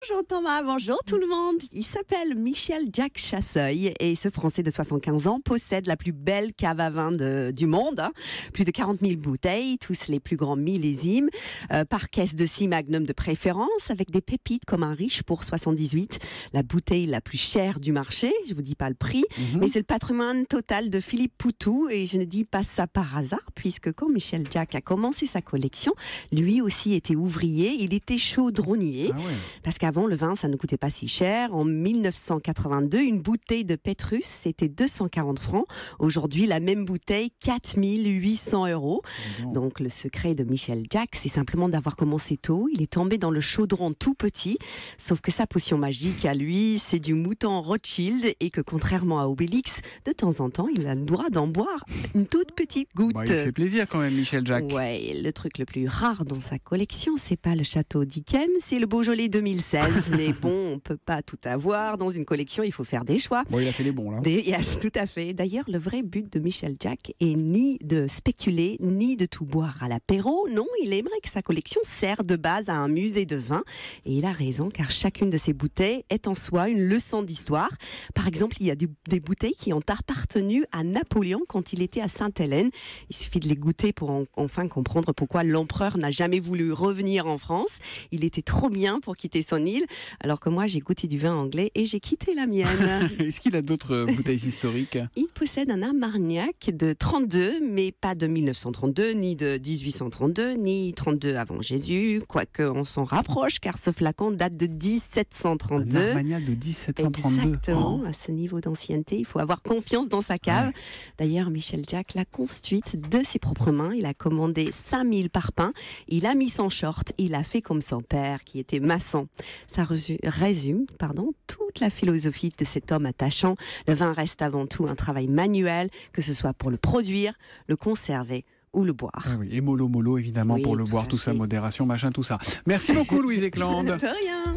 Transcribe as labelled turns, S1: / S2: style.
S1: Bonjour Thomas, bonjour tout le monde. Il s'appelle Michel Jacques Chasseuil et ce Français de 75 ans possède la plus belle cave à vin du monde. Plus de 40 000 bouteilles, tous les plus grands millésimes, par caisse de 6 magnum de préférence, avec des pépites comme un riche pour 78. La bouteille la plus chère du marché, je vous dis pas le prix, mais c'est le patrimoine total de Philippe Poutou. Et je ne dis pas ça par hasard, puisque quand Michel Jacques a commencé sa collection, lui aussi était ouvrier, il était chaudronnier.
S2: Ah ouais.
S1: Parce qu'avant, le vin, ça ne coûtait pas si cher. En 1982, une bouteille de Pétrus, c'était 240 francs. Aujourd'hui, la même bouteille, 4 800 €. Donc, le secret de Michel Jacques, c'est simplement d'avoir commencé tôt. Il est tombé dans le chaudron tout petit. Sauf que sa potion magique, à lui, c'est du mouton Rothschild. Et que contrairement à Obélix, de temps en temps, il a le droit d'en boire une toute petite goutte.
S2: Bah, il se fait plaisir quand même, Michel Jacques.
S1: Ouais, le truc le plus rare dans sa collection, c'est pas le château d'Yquem, c'est le Beaujolais 2016. Mais bon, on peut pas tout avoir. Dans une collection, il faut faire des choix.
S2: Bon, il a fait les bons là.
S1: Yes, tout à fait. D'ailleurs, le vrai but de Michel Jacques est ni de spéculer, ni de tout boire à l'apéro. Non, il aimerait que sa collection serve de base à un musée de vin. Et il a raison, car chacune de ses bouteilles est en soi une leçon d'histoire. Par exemple, il y a des bouteilles qui ont appartenu à Napoléon quand il était à Sainte-Hélène. Il suffit de les goûter pour enfin comprendre pourquoi l'empereur n'a jamais voulu revenir en France. Il était trop bien pour quitter son île, alors que moi j'ai goûté du vin anglais et j'ai quitté la mienne.
S2: Est-ce qu'il a d'autres bouteilles historiques?
S1: Il possède un Armagnac de 32, mais pas de 1932, ni de 1832, ni 32 avant Jésus, quoique on s'en rapproche, car ce flacon date de 1732.
S2: Un Armagnac de 1732.
S1: Exactement, à ce niveau d'ancienneté, il faut avoir confiance dans sa cave. Ouais. D'ailleurs, Michel Jacques l'a construite de ses propres mains. Il a commandé 5000 parpaings, il a mis son short, il a fait comme son père, qui était maçon. Ça résume toute la philosophie de cet homme attachant. Le vin reste avant tout un travail manuel, que ce soit pour le produire, le conserver ou le boire.
S2: Ah oui, et mollo évidemment, oui, pour le boire, tout ça, modération, machin, tout ça. Merci beaucoup Louise Eklund.
S1: De rien.